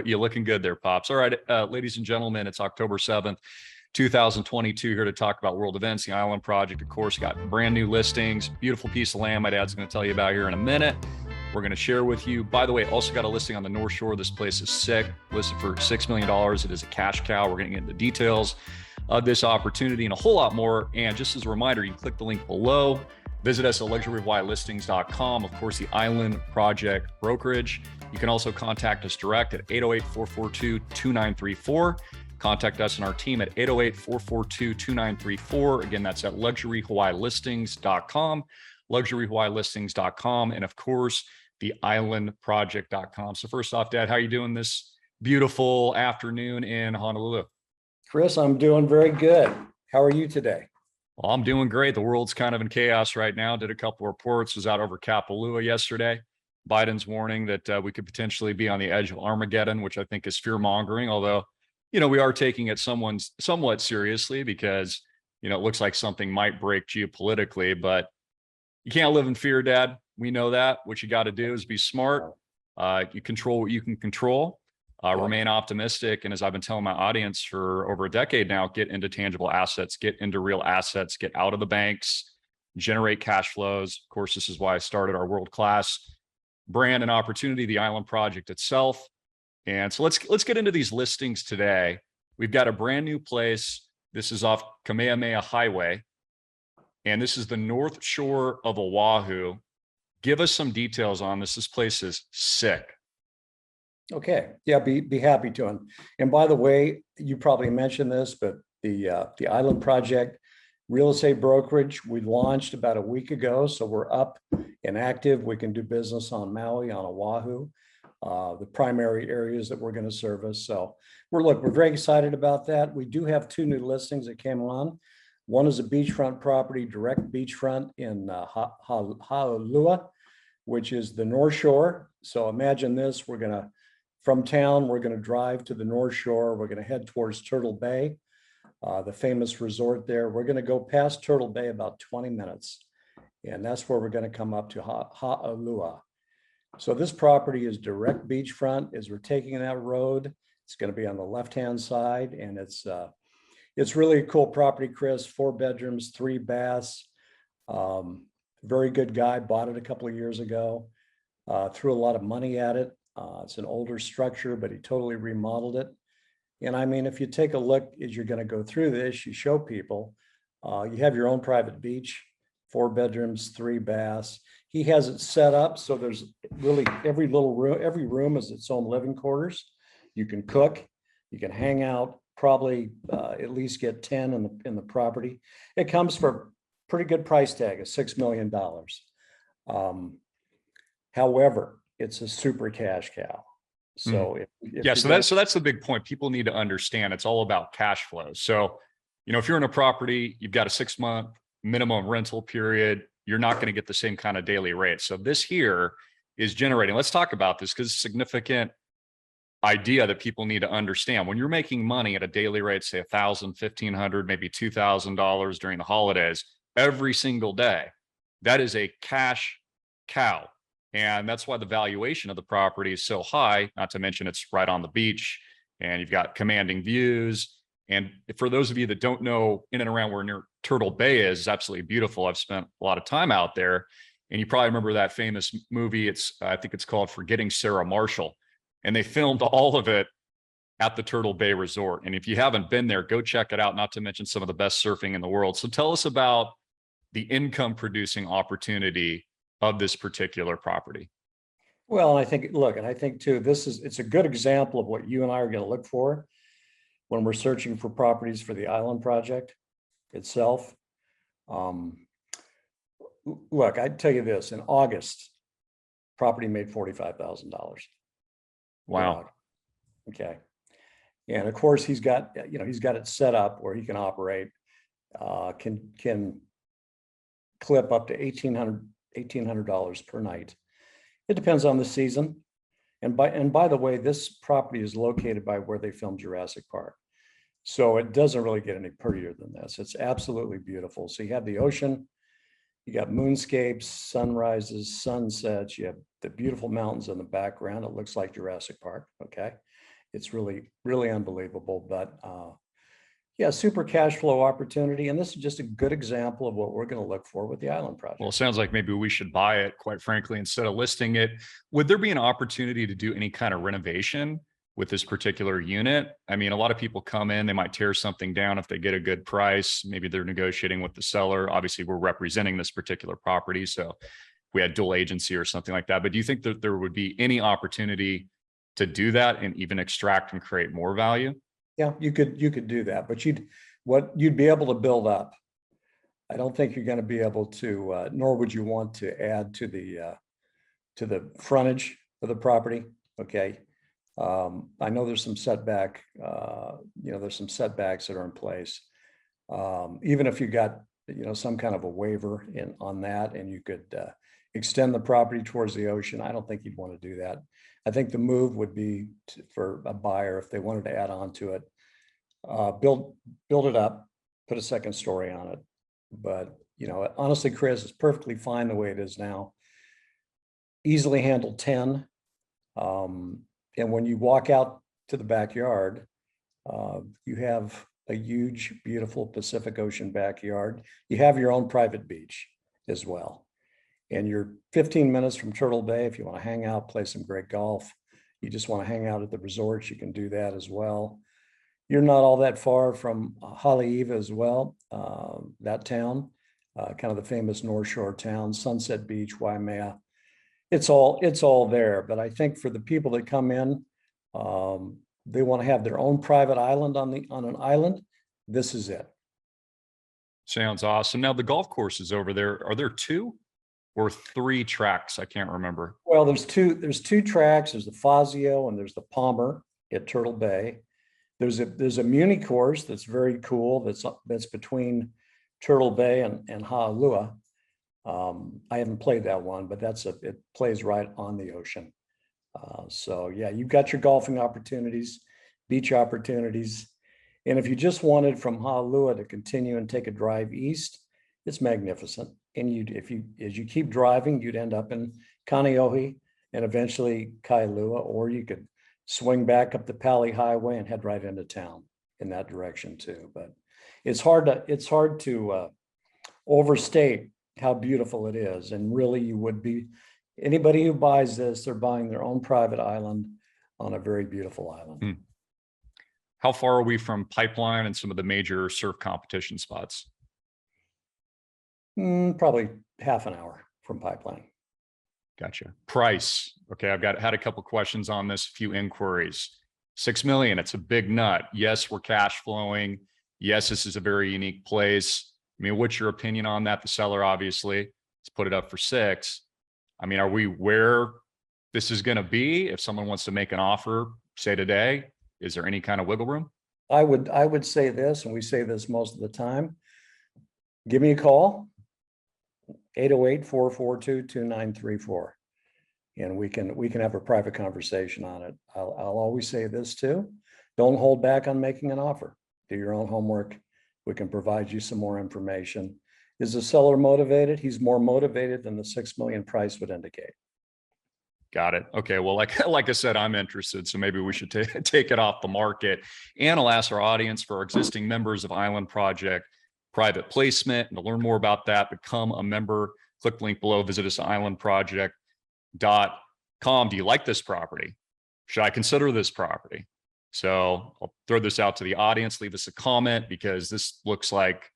You're looking good there, Pops. All right, ladies and gentlemen, it's October 7th, 2022, here to talk about world events, the Island Project. Of course, got brand new listings, beautiful piece of land my dad's going to tell you about here in a minute. We're going to share with you. By the way, also got a listing on the North Shore. This place is sick, listed for $6 million. It is a cash cow. We're going to get into details of this opportunity and a whole lot more. And just as a reminder, you can click the link below. Visit us at luxuryhawaiilistings.com. Of course, the Island Project brokerage. You can also contact us direct at 808-442-2934. Contact us and our team at 808-442-2934. Again, that's at luxuryhawaiilistings.com, luxuryhawaiilistings.com, and of course, theislandproject.com. So first off, Dad, how are you doing this beautiful afternoon in Honolulu? Chris, I'm doing very good. How are you today? Well, I'm doing great. The world's kind of in chaos right now. Did a couple of reports, was out over Kapalua yesterday. Biden's warning that we could potentially be on the edge of Armageddon, which I think is fear mongering. Although, we are taking it somewhat seriously because, it looks like something might break geopolitically, but you can't live in fear, Dad. We know that. What you got to do is be smart. You control what you can control. Remain optimistic. And as I've been telling my audience for over a decade now, get into tangible assets, get into real assets, get out of the banks, generate cash flows. Of course, this is why I started our world-class brand and opportunity, the Island Project itself. And so let's get into these listings today. We've got a brand new place. This is off Kamehameha Highway, and this is the North Shore of Oahu. Give us some details on this. This place is sick. Okay, yeah, be happy to. And by the way, you probably mentioned this, but the Island Project real estate brokerage, we launched about a week ago, so we're up and active. We can do business on Maui, on Oahu, the primary areas that we're going to service. So we're very excited about that. We do have two new listings that came on. One is a beachfront property, direct beachfront in Hau'olua, which is the North Shore. So imagine this: from town, we're going to drive to the North Shore. We're going to head towards Turtle Bay, the famous resort there. We're going to go past Turtle Bay about 20 minutes, and that's where we're going to come up to Hau'olua. So this property is direct beachfront. As we're taking that road, it's going to be on the left-hand side, and it's really a cool property, Chris. 4 bedrooms, 3 baths. Very good guy, bought it a couple of years ago, threw a lot of money at it. It's an older structure, but he totally remodeled it. And I mean, if you take a look as you're going to go through this, you show people, you have your own private beach, 4 bedrooms, 3 baths. He has it set up so there's really every room is its own living quarters. You can cook, you can hang out, probably at least get 10 in the property. It comes for a pretty good price tag of $6 million. However, it's a super cash cow. So so that's the big point. People need to understand it's all about cash flows. So, if you're in a property, you've got a 6-month minimum rental period, you're not going to get the same kind of daily rate. So this here is generating. Let's talk about this because it's a significant idea that people need to understand. When you're making money at a daily rate, say $1,000, $1,500, maybe $2,000 during the holidays, every single day, that is a cash cow. And that's why the valuation of the property is so high, not to mention it's right on the beach and you've got commanding views. And for those of you that don't know, in and around where near Turtle Bay is absolutely beautiful. I've spent a lot of time out there, and you probably remember that famous movie. I think it's called Forgetting Sarah Marshall, and they filmed all of it at the Turtle Bay Resort. And if you haven't been there, go check it out, not to mention some of the best surfing in the world. So tell us about the income producing opportunity of this particular property. Well, I think too, it's a good example of what you and I are going to look for when we're searching for properties for the Island Project itself. Look, I'd tell you this: in August, property made $45,000. Wow. Okay. And of course, he's got it set up where he can operate, can clip up to $1,800 per night. It depends on the season. And by the way, this property is located by where they filmed Jurassic Park. So it doesn't really get any prettier than this. It's absolutely beautiful. So you have the ocean, You got moonscapes, sunrises, sunsets. You have the beautiful mountains in the background. It looks like Jurassic Park. Okay. It's really, really unbelievable. But yeah, super cash flow opportunity. And this is just a good example of what we're going to look for with the Island Project. Well, it sounds like maybe we should buy it, quite frankly, instead of listing it. Would there be an opportunity to do any kind of renovation with this particular unit? I mean, a lot of people come in, they might tear something down if they get a good price. Maybe they're negotiating with the seller. Obviously, we're representing this particular property, so we had dual agency or something like that. But do you think that there would be any opportunity to do that and even extract and create more value? Yeah, you could do that, but you'd be able to build up. I don't think you're going to be able to, nor would you want to add to the frontage of the property. Okay. I know there's some setback, there's some setbacks that are in place. Even if you got, some kind of a waiver on that, and you could extend the property towards the ocean, I don't think you'd want to do that. I think the move would be for a buyer, if they wanted to add on to it, build it up, put a second story on it. But, honestly, Chris, it's perfectly fine the way it is now. Easily handle 10. And when you walk out to the backyard, you have a huge, beautiful Pacific Ocean backyard. You have your own private beach as well. And you're 15 minutes from Turtle Bay. If you want to hang out, play some great golf, you just want to hang out at the resorts, you can do that as well. You're not all that far from Haleiwa as well, that town, kind of the famous North Shore town, Sunset Beach, Waimea. It's all there. But I think for the people that come in, they want to have their own private island on an island. This is it. Sounds awesome. Now the golf courses over there, are there 2 or 3 tracks? I can't remember. Well, there's two tracks. There's the Fazio and there's the Palmer at Turtle Bay. There's a muni course that's very cool. That's between Turtle Bay and Ha'alua. I haven't played that one, but it plays right on the ocean. So yeah, you've got your golfing opportunities, beach opportunities. And if you just wanted from Ha'alua to continue and take a drive east, it's magnificent. And as you keep driving, you'd end up in Kaneohe and eventually Kailua, or you could swing back up the Pali Highway and head right into town in that direction too. But it's hard to overstate how beautiful it is. And really, anybody who buys this, they're buying their own private island on a very beautiful island. How far are we from Pipeline and some of the major surf competition spots? Probably half an hour from Pipeline. Gotcha. Price. Okay, I've had a couple questions on this, a few inquiries. $6 million, it's a big nut. Yes, we're cash flowing. Yes, this is a very unique place. I mean, what's your opinion on that? The seller obviously has put it up for 6. I mean, are we where this is going to be? If someone wants to make an offer, say today, is there any kind of wiggle room? I would say this, and we say this most of the time. Give me a call, 808-442-2934. And we can have a private conversation on it. I'll always say this too. Don't hold back on making an offer. Do your own homework. We can provide you some more information. Is the seller motivated? He's more motivated than the $6 million price would indicate. Got it. Okay. Well, like I said, I'm interested, so maybe we should take it off the market. And I'll ask our audience, for our existing members of Island Project, private placement, and to learn more about that, become a member. Click the link below. Visit us at islandproject.com. Do you like this property? Should I consider this property? So I'll throw this out to the audience. Leave us a comment, because this looks like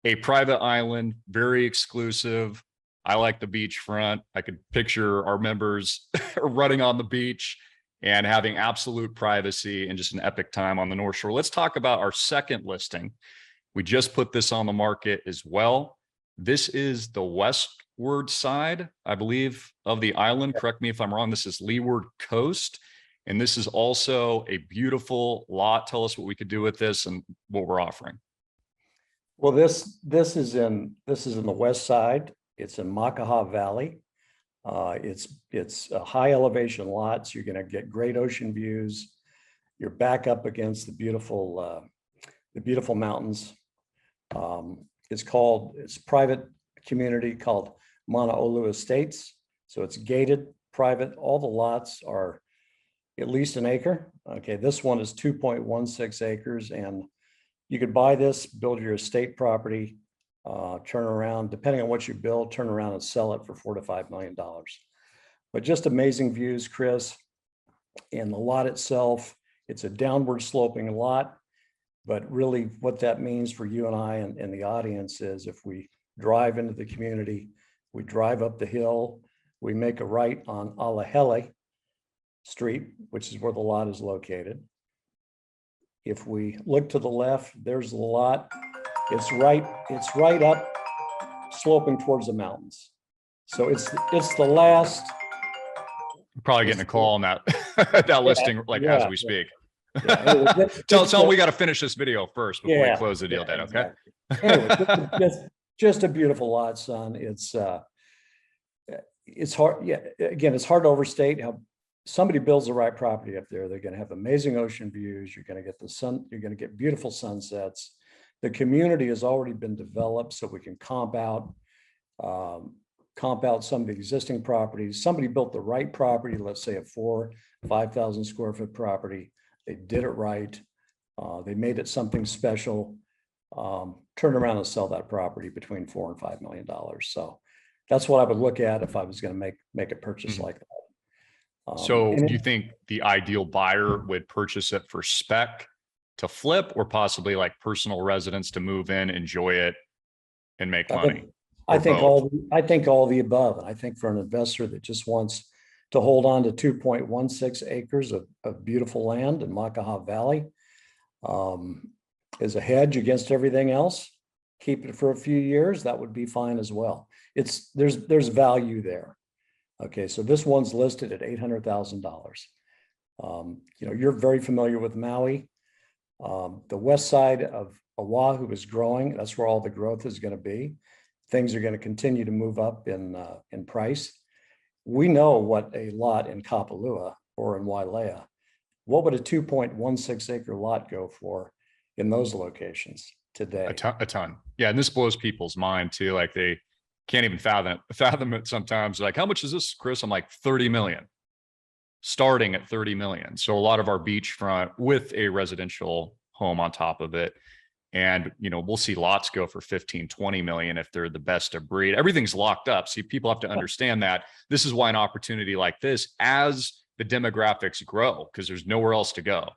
a private island, very exclusive. I like the beachfront. I could picture our members running on the beach and having absolute privacy and just an epic time on the North Shore. Let's talk about our second listing. We just put this on the market as well. This is the westward side, I believe, of the island. Correct me if I'm wrong. This is Leeward Coast. And this is also a beautiful lot. Tell us what we could do with this and what we're offering. Well, this is in the west side. It's in Makaha Valley. It's a high elevation lot, so you're going to get great ocean views. You're back up against the beautiful mountains. It's private community called Mauna Olu Estates. So it's gated, private. All the lots are at least an acre. Okay, this one is 2.16 acres, and you could buy this, build your estate property, turn around, depending on what you build, turn around and sell it for $4 to $5 million. But just amazing views, Chris. And the lot itself, it's a downward sloping lot. But really what that means for you and I and the audience is if we drive into the community, we drive up the hill, we make a right on ALAHELE Street, which is where the lot is located. If we look to the left, there's the lot. It's right up sloping towards the mountains. So it's the last. Probably getting a call on that that listing like as we speak. Yeah. Tell them we got to finish this video first before we close the deal, Dad. Okay. Exactly. Anyway, just a beautiful lot, son. It's hard. Yeah. Again, it's hard to overstate how somebody builds the right property up there. They're going to have amazing ocean views. You're going to get the sun. You're going to get beautiful sunsets. The community has already been developed, so we can comp out some of the existing properties. Somebody built the right property, let's say a 5,000 square foot property. They did it right. They made it something special. Turn around and sell that property between $4 and $5 million. So that's what I would look at if I was going to make a purchase like that. So do you think the ideal buyer would purchase it for spec to flip, or possibly like personal residence to move in, enjoy it, and make money? I think all the above. And I think for an investor that just wants to hold on to 2.16 acres of beautiful land in Makaha Valley as a hedge against everything else, keep it for a few years, that would be fine as well. There's value there. Okay, so this one's listed at $800,000. You're very familiar with Maui. The west side of Oahu is growing. That's where all the growth is going to be. Things are going to continue to move up in price. We know what a lot in Kapalua or in Wailea, what would a 2.16 acre lot go for in those locations today? A ton. Yeah, and this blows people's mind too. Like they can't even fathom it sometimes. Like, how much is this, Chris? I'm like 30 million, starting at 30 million. So a lot of our beachfront with a residential home on top of it. And, we'll see lots go for 15, 20 million if they're the best of breed. Everything's locked up. See, people have to understand that. This is why an opportunity like this, as the demographics grow, because there's nowhere else to go.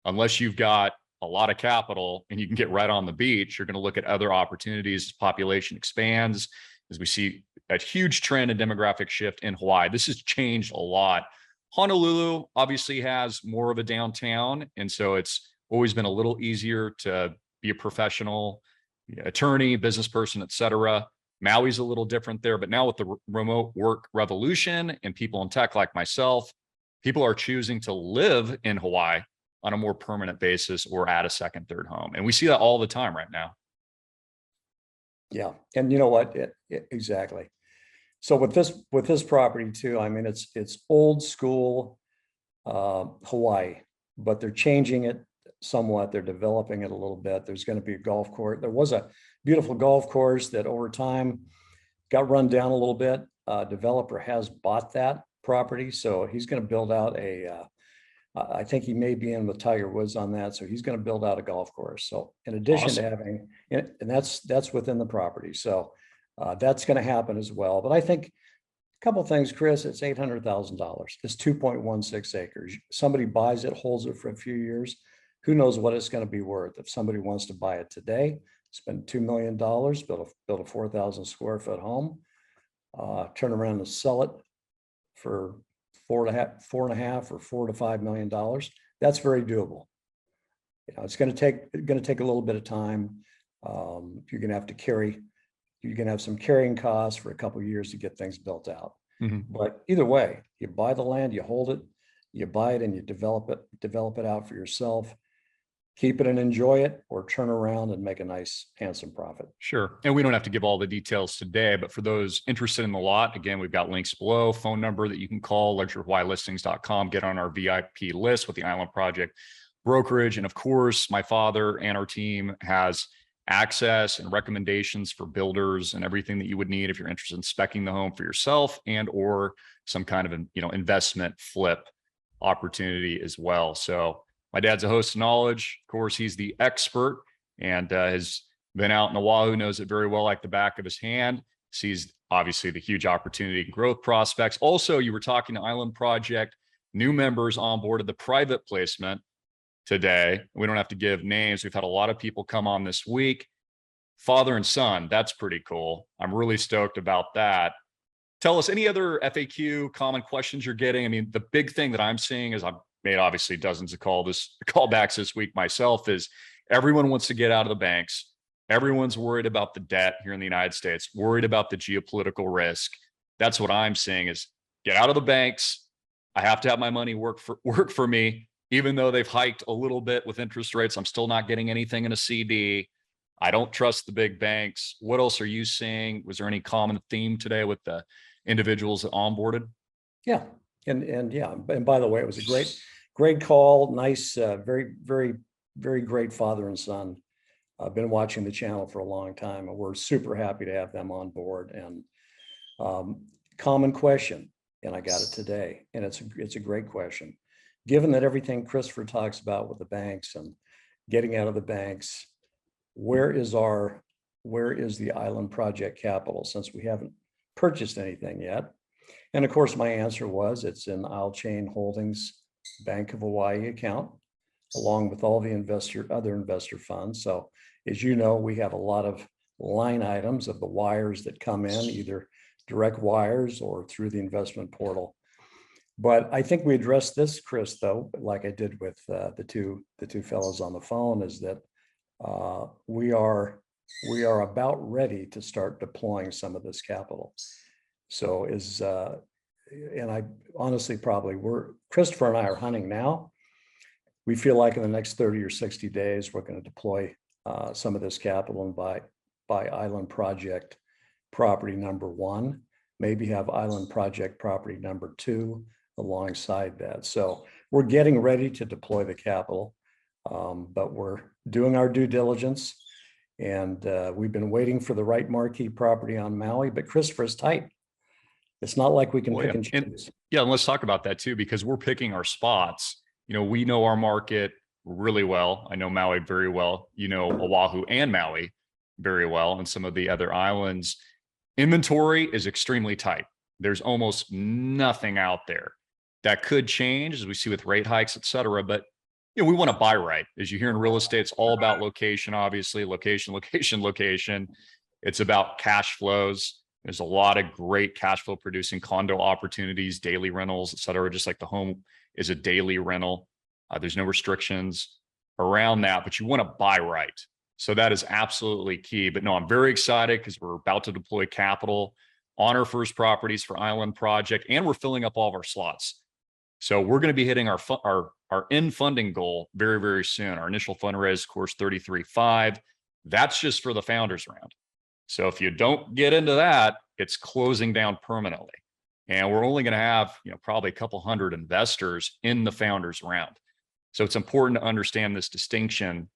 Unless you've got a lot of capital and you can get right on the beach, you're going to look at other opportunities as population expands, as we see a huge trend in demographic shift in Hawaii. This has changed a lot. Honolulu obviously has more of a downtown. And so it's always been a little easier to be a professional attorney, business person, et cetera. Maui's a little different there, but now with the remote work revolution and people in tech like myself, people are choosing to live in Hawaii on a more permanent basis or add a second, third home. And we see that all the time right now. Yeah. And you know what? Exactly. So with this property too, I mean, it's old school Hawaii, but they're changing it somewhat. They're developing it a little bit. There's going to be a golf course. There was a beautiful golf course that over time got run down a little bit. Developer has bought that property. So he's going to build out I think he may be in with Tiger Woods on that. So he's going to build out a golf course. So in addition to having, and that's within the property. So that's going to happen as well. But I think a couple of things, Chris, it's $800,000. It's 2.16 acres. Somebody buys it, holds it for a few years. Who knows what it's going to be worth? If somebody wants to buy it today, spend $2 million, build a 4,000 square foot home, turn around and sell it for $4 or $4 to $5 million. That's very doable. It's going to take a little bit of time. You're going to have some carrying costs for a couple of years to get things built out. Mm-hmm. But either way, you buy the land, you hold it, you buy it, and you develop it out for yourself. Keep it and enjoy it, or turn around and make a nice, handsome profit. Sure. And we don't have to give all the details today, but for those interested in the lot, again, we've got links below, phone number that you can call, luxuryhawaiilistings.com, get on our VIP list with the Island Project brokerage. And of course, my father and our team has access and recommendations for builders and everything that you would need if you're interested in speccing the home for yourself and or some kind of, investment flip opportunity as well. So my dad's a host of knowledge. Of course, he's the expert and has been out in Oahu, knows it very well like the back of his hand, sees obviously the huge opportunity and growth prospects. Also, you were talking to Island Project, new members onboarded the private placement today. We don't have to give names. We've had a lot of people come on this week. Father and son, that's pretty cool. I'm really stoked about that. Tell us any other FAQ common questions you're getting. I mean, the big thing that I'm seeing is I've made obviously dozens of callbacks this week myself is everyone wants to get out of the banks. Everyone's worried about the debt here in the United States, worried about the geopolitical risk. That's what I'm seeing is get out of the banks. I have to have my money work for me. Even though they've hiked a little bit with interest rates, I'm still not getting anything in a CD. I don't trust the big banks. What else are you seeing? Was there any common theme today with the individuals that onboarded? Yeah. And yeah, and by the way, it was a great call. Nice, very, very, very great father and son. I've been watching the channel for a long time and we're super happy to have them on board. And common question, and I got it today, and it's a great question. Given that everything Christopher talks about with the banks and getting out of the banks, where is the Island Project capital since we haven't purchased anything yet? And of course, my answer was it's in Isle Chain Holdings Bank of Hawaii account, along with all the other investor funds. So as you know, we have a lot of line items of the wires that come in, either direct wires or through the investment portal. But I think we addressed this, Chris, though, like I did with the two fellows on the phone, is that we are about ready to start deploying some of this capital. So and I honestly Christopher and I are hunting now. We feel like in the next 30 or 60 days, we're going to deploy some of this capital and buy Island Project property number 1, maybe have Island Project property number 2 alongside that. So we're getting ready to deploy the capital, but we're doing our due diligence, and we've been waiting for the right marquee property on Maui, but Christopher's tight. It's not like we can pick and choose. Yeah, and let's talk about that too, because we're picking our spots. We know our market really well. I know Maui very well. Oahu and Maui very well, and some of the other islands. Inventory is extremely tight. There's almost nothing out there. That could change as we see with rate hikes, et cetera. But we want to buy right. As you hear in real estate, it's all about location, obviously, location, location, location. It's about cash flows. There's a lot of great cash flow producing condo opportunities, daily rentals, et cetera, just like the home is a daily rental. There's no restrictions around that, but you want to buy right. So that is absolutely key. But no, I'm very excited because we're about to deploy capital on our first properties for Island Project, and we're filling up all of our slots. So we're going to be hitting our in funding goal very, very soon. Our initial fundraise, of course, 33.5. That's just for the founders round. So if you don't get into that, it's closing down permanently. And we're only going to have, probably a couple hundred investors in the founders round. So it's important to understand this distinction.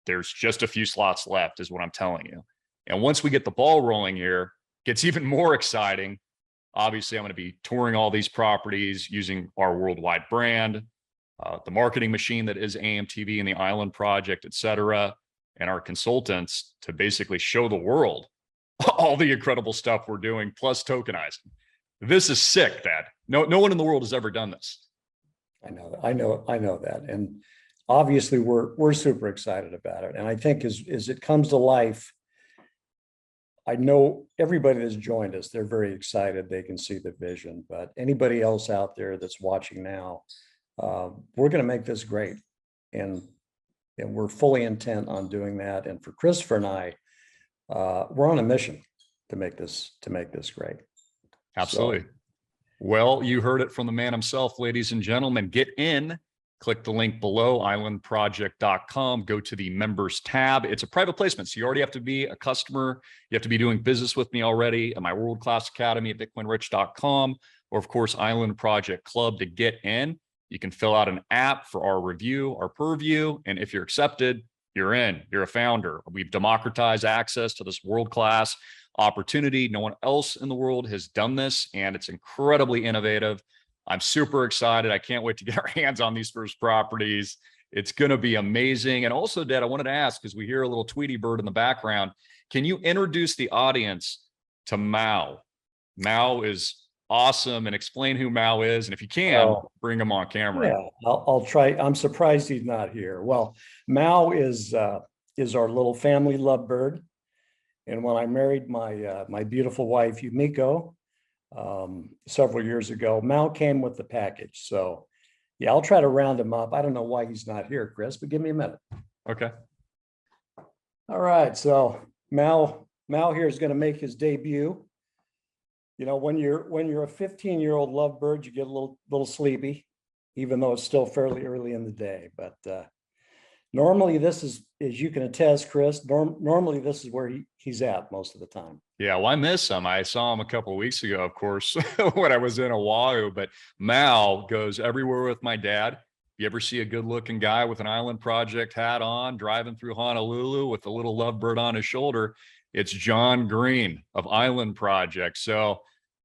There's just a few slots left is what I'm telling you. And once we get the ball rolling here, it gets even more exciting. Obviously, I'm going to be touring all these properties using our worldwide brand, the marketing machine that is AMTV and the Island Project, et cetera, and our consultants to basically show the world all the incredible stuff we're doing, plus tokenizing. This is sick, Dad. No one in the world has ever done this. I know that. And obviously we're super excited about it. And I think as it comes to life, I know everybody that's joined us, they're very excited. They can see the vision, but anybody else out there that's watching now, we're going to make this great. And we're fully intent on doing that. And for Christopher and I, we're on a mission to make this great. Absolutely. So, well, you heard it from the man himself, ladies and gentlemen. Get in, click the link below, islandproject.com, go to the members tab. It's a private placement, so you already have to be a customer. You have to be doing business with me already at my world-class academy at bitcoinrich.com, or of course, Island Project Club to get in. You can fill out an app for our review, our purview, and if you're accepted, you're in, you're a founder. We've democratized access to this world-class opportunity. No one else in the world has done this, and it's incredibly innovative. I'm super excited. I can't wait to get our hands on these first properties. It's going to be amazing. And also, Dad, I wanted to ask, because we hear a little Tweety bird in the background, can you introduce the audience to Mao? Mao is awesome, and explain who Mao is. And if you can, bring him on camera. Yeah, I'll try. I'm surprised he's not here. Well, Mao is our little family lovebird. And when I married my beautiful wife, Yumiko, several years ago, Mao came with the package. So yeah, I'll try to round him up. I don't know why he's not here, Chris, but give me a minute. Okay. All right. So Mao here is going to make his debut. You know, when you're a 15-year-old lovebird, you get a little sleepy, even though it's still fairly early in the day. But normally this is, as you can attest, Chris, normally this is where he's at most of the time. Yeah, well, I miss him. I saw him a couple of weeks ago, of course, when I was in Oahu. But Mao goes everywhere with my dad. If you ever see a good-looking guy with an Island Project hat on, driving through Honolulu with a little lovebird on his shoulder, it's John Greene of Island Project. So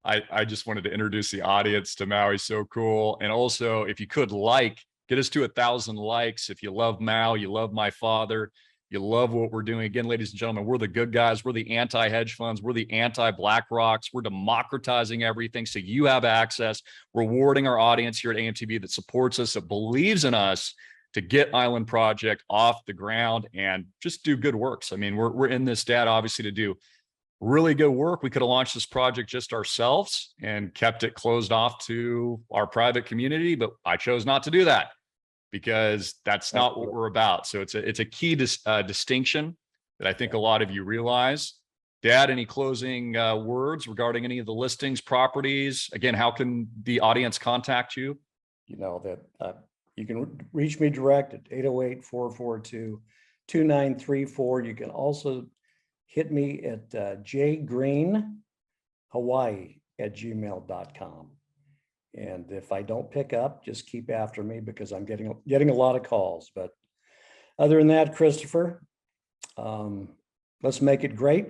I just wanted to introduce the audience to Mao. He's so cool. And also, if you could get us to 1,000 likes. If you love Mao, you love my father, you love what we're doing. Again, ladies and gentlemen, we're the good guys. We're the anti-hedge funds. We're the anti-BlackRocks. We're democratizing everything so you have access, rewarding our audience here at AMTV that supports us, that believes in us to get Island Project off the ground and just do good works. I mean, we're in this, Dad, obviously, to do really good work. We could have launched this project just ourselves and kept it closed off to our private community, but I chose not to do that because that's not what we're about. So it's a key distinction that I think a lot of you realize. Dad, any closing words regarding any of the listings, properties? Again, how can the audience contact you? You know that you can reach me direct at 808-442-2934. You can also hit me at jgreenhawaii@gmail.com. And if I don't pick up, just keep after me because I'm getting a lot of calls. But other than that, Christopher, let's make it great.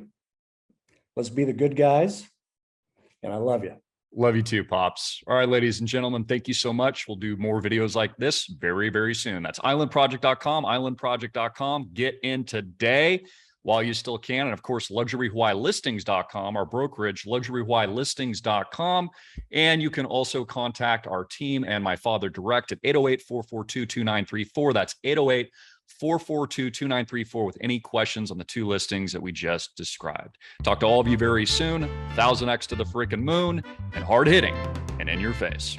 Let's be the good guys. And I love you. Love you too, Pops. All right, ladies and gentlemen, thank you so much. We'll do more videos like this very, very soon. That's islandproject.com, islandproject.com. Get in today while you still can. And of course, luxuryhawaiilistings.com, our brokerage, luxuryhawaiilistings.com. And you can also contact our team and my father direct at 808-442-2934. That's 808-442-2934 with any questions on the two listings that we just described. Talk to all of you very soon. 1000x to the freaking moon, and hard hitting and in your face.